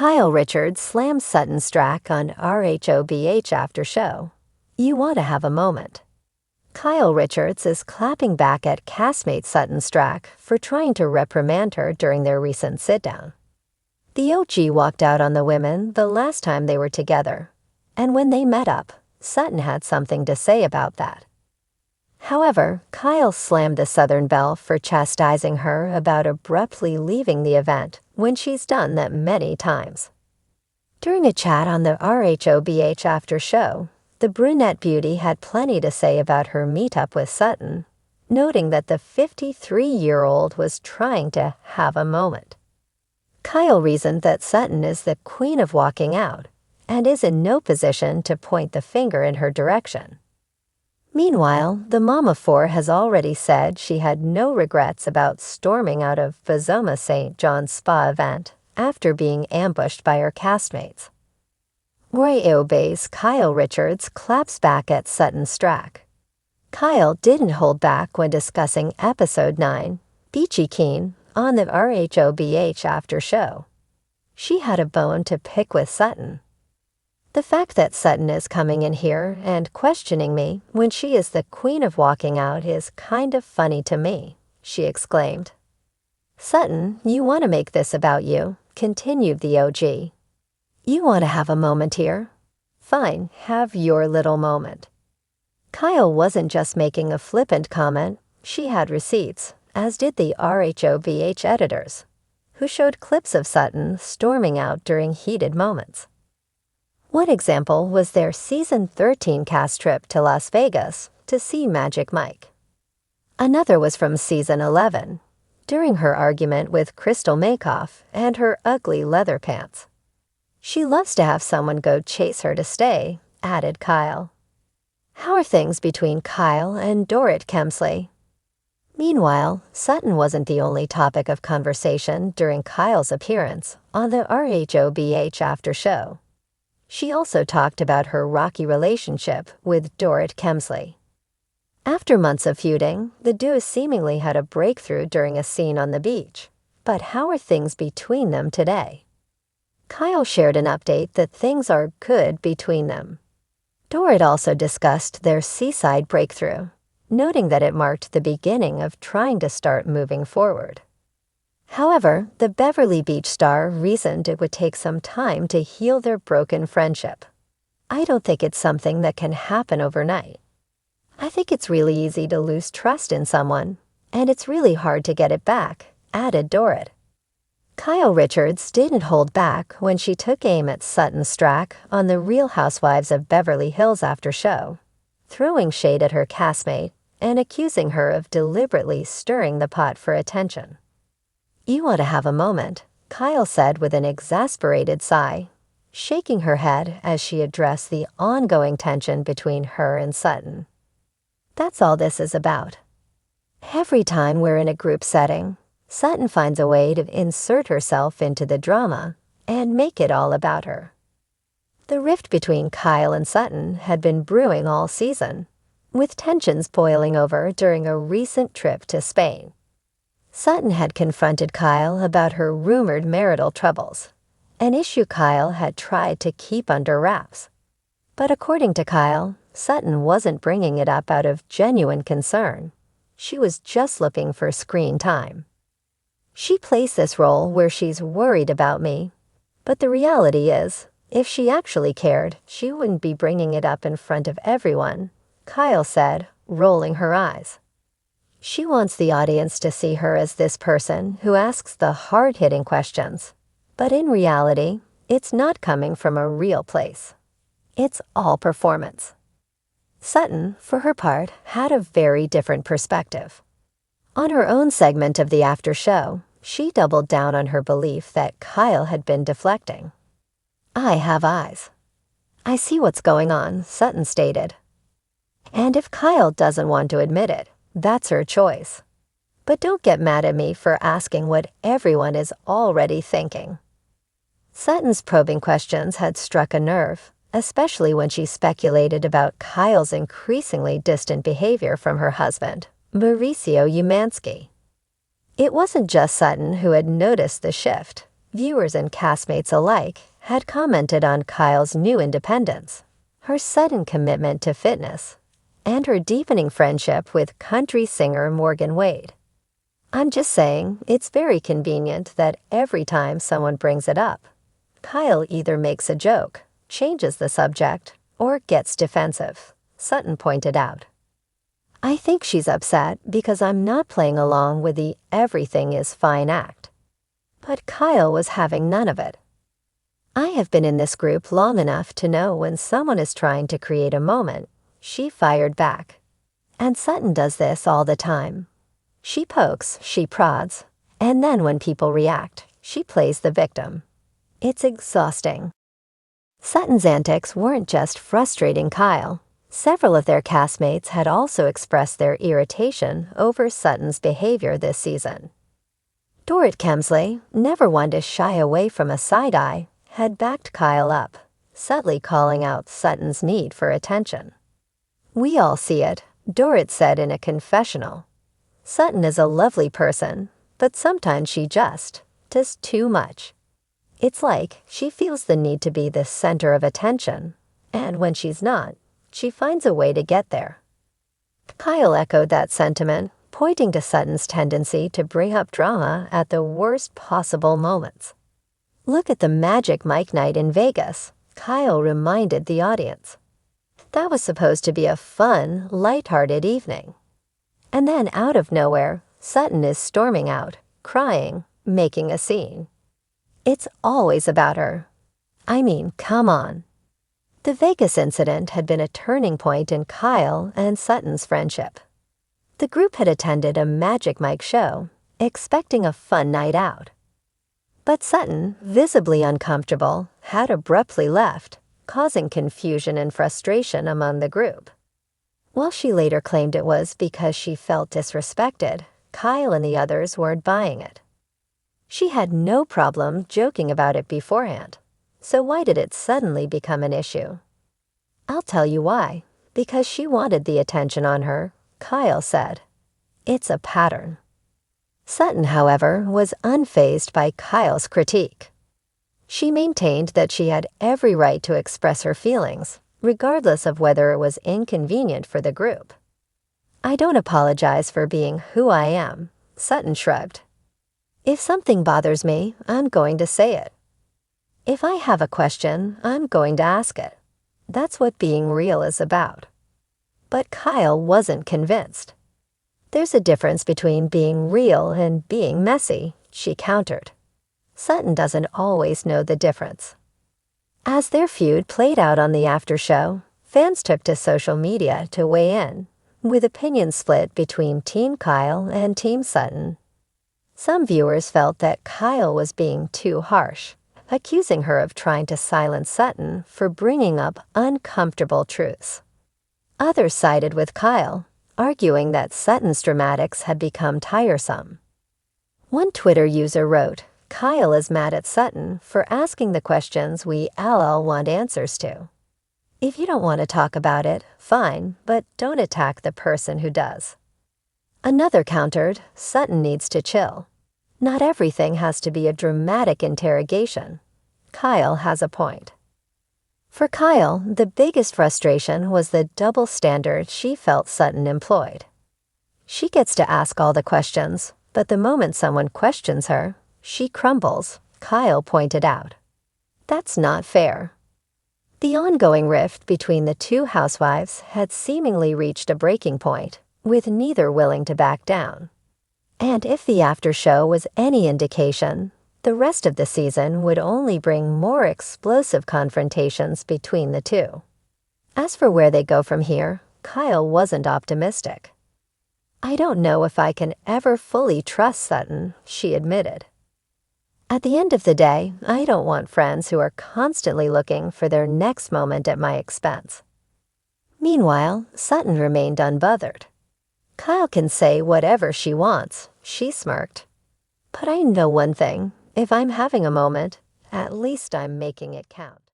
Kyle Richards slams Sutton Stracke on RHOBH after show. You want to have a moment. Kyle Richards is clapping back at castmate Sutton Stracke for trying to reprimand her during their recent sit-down. The OG walked out on the women the last time they were together, and when they met up, Sutton had something to say about that. However, Kyle slammed the Southern Belle for chastising her about abruptly leaving the event when she's done that many times. During a chat on the RHOBH after show, the brunette beauty had plenty to say about her meetup with Sutton, noting that the 53-year-old was trying to have a moment. Kyle reasoned that Sutton is the queen of walking out and is in no position to point the finger in her direction. Meanwhile, the mom of four has already said she had no regrets about storming out of Bazoma St. John's spa event after being ambushed by her castmates. Roy Eobay's Kyle Richards claps back at Sutton Stracke. Kyle didn't hold back when discussing Episode 9, Beachy Keen, on the RHOBH after show. She had a bone to pick with Sutton. The fact that Sutton is coming in here and questioning me when she is the queen of walking out is kind of funny to me, she exclaimed. Sutton, you want to make this about you, continued the OG. You want to have a moment here? Fine, have your little moment. Kyle wasn't just making a flippant comment, she had receipts, as did the RHOBH editors, who showed clips of Sutton storming out during heated moments. One example was their Season 13 cast trip to Las Vegas to see Magic Mike. Another was from Season 11, during her argument with Crystal Makoff and her ugly leather pants. She loves to have someone go chase her to stay, added Kyle. How are things between Kyle and Dorrit Kemsley? Meanwhile, Sutton wasn't the only topic of conversation during Kyle's appearance on the RHOBH after show. She also talked about her rocky relationship with Dorrit Kemsley. After months of feuding, the duo seemingly had a breakthrough during a scene on the beach. But how are things between them today? Kyle shared an update that things are good between them. Dorrit also discussed their seaside breakthrough, noting that it marked the beginning of trying to start moving forward. However, the Beverly Beach star reasoned it would take some time to heal their broken friendship. I don't think it's something that can happen overnight. I think it's really easy to lose trust in someone, and it's really hard to get it back, added Dorrit. Kyle Richards didn't hold back when she took aim at Sutton Stracke on the Real Housewives of Beverly Hills after show, throwing shade at her castmate and accusing her of deliberately stirring the pot for attention. You want to have a moment, Kyle said with an exasperated sigh, shaking her head as she addressed the ongoing tension between her and Sutton. That's all this is about. Every time we're in a group setting, Sutton finds a way to insert herself into the drama and make it all about her. The rift between Kyle and Sutton had been brewing all season, with tensions boiling over during a recent trip to Spain. Sutton had confronted Kyle about her rumored marital troubles, an issue Kyle had tried to keep under wraps. But according to Kyle, Sutton wasn't bringing it up out of genuine concern. She was just looking for screen time. She plays this role where she's worried about me, but the reality is, if she actually cared, she wouldn't be bringing it up in front of everyone, Kyle said, rolling her eyes. She wants the audience to see her as this person who asks the hard-hitting questions, but in reality, it's not coming from a real place. It's all performance. Sutton, for her part, had a very different perspective. On her own segment of the after show, she doubled down on her belief that Kyle had been deflecting. I have eyes. I see what's going on, Sutton stated. And if Kyle doesn't want to admit it, that's her choice. But don't get mad at me for asking what everyone is already thinking. Sutton's probing questions had struck a nerve, especially when she speculated about Kyle's increasingly distant behavior from her husband, Mauricio Umansky. It wasn't just Sutton who had noticed the shift. Viewers and castmates alike had commented on Kyle's new independence, her sudden commitment to fitness, and her deepening friendship with country singer Morgan Wade. I'm just saying, it's very convenient that every time someone brings it up, Kyle either makes a joke, changes the subject, or gets defensive, Sutton pointed out. I think she's upset because I'm not playing along with the everything is fine act. But Kyle was having none of it. I have been in this group long enough to know when someone is trying to create a moment, she fired back. And Sutton does this all the time. She pokes, she prods, and then when people react, she plays the victim. It's exhausting. Sutton's antics weren't just frustrating Kyle. Several of their castmates had also expressed their irritation over Sutton's behavior this season. Dorrit Kemsley, never one to shy away from a side-eye, had backed Kyle up, subtly calling out Sutton's need for attention. We all see it, Dorrit said in a confessional. Sutton is a lovely person, but sometimes she just does too much. It's like she feels the need to be the center of attention, and when she's not, she finds a way to get there. Kyle echoed that sentiment, pointing to Sutton's tendency to bring up drama at the worst possible moments. Look at the Magic Mike night in Vegas, Kyle reminded the audience. That was supposed to be a fun, lighthearted evening. And then out of nowhere, Sutton is storming out, crying, making a scene. It's always about her. I mean, come on. The Vegas incident had been a turning point in Kyle and Sutton's friendship. The group had attended a Magic Mike show, expecting a fun night out. But Sutton, visibly uncomfortable, had abruptly left, causing confusion and frustration among the group. While she later claimed it was because she felt disrespected, Kyle and the others weren't buying it. She had no problem joking about it beforehand, so why did it suddenly become an issue? I'll tell you why. Because she wanted the attention on her, Kyle said. It's a pattern. Sutton, however, was unfazed by Kyle's critique. She maintained that she had every right to express her feelings, regardless of whether it was inconvenient for the group. I don't apologize for being who I am, Sutton shrugged. If something bothers me, I'm going to say it. If I have a question, I'm going to ask it. That's what being real is about. But Kyle wasn't convinced. There's a difference between being real and being messy, she countered. Sutton doesn't always know the difference. As their feud played out on the after show, fans took to social media to weigh in, with opinions split between Team Kyle and Team Sutton. Some viewers felt that Kyle was being too harsh, accusing her of trying to silence Sutton for bringing up uncomfortable truths. Others sided with Kyle, arguing that Sutton's dramatics had become tiresome. One Twitter user wrote, Kyle is mad at Sutton for asking the questions we all want answers to. If you don't want to talk about it, fine, but don't attack the person who does. Another countered, Sutton needs to chill. Not everything has to be a dramatic interrogation. Kyle has a point. For Kyle, the biggest frustration was the double standard she felt Sutton employed. She gets to ask all the questions, but the moment someone questions her, she crumbles, Kyle pointed out. That's not fair. The ongoing rift between the two housewives had seemingly reached a breaking point, with neither willing to back down. And if the after show was any indication, the rest of the season would only bring more explosive confrontations between the two. As for where they go from here, Kyle wasn't optimistic. I don't know if I can ever fully trust Sutton, she admitted. At the end of the day, I don't want friends who are constantly looking for their next moment at my expense. Meanwhile, Sutton remained unbothered. Kyle can say whatever she wants, she smirked. But I know one thing. If I'm having a moment, at least I'm making it count.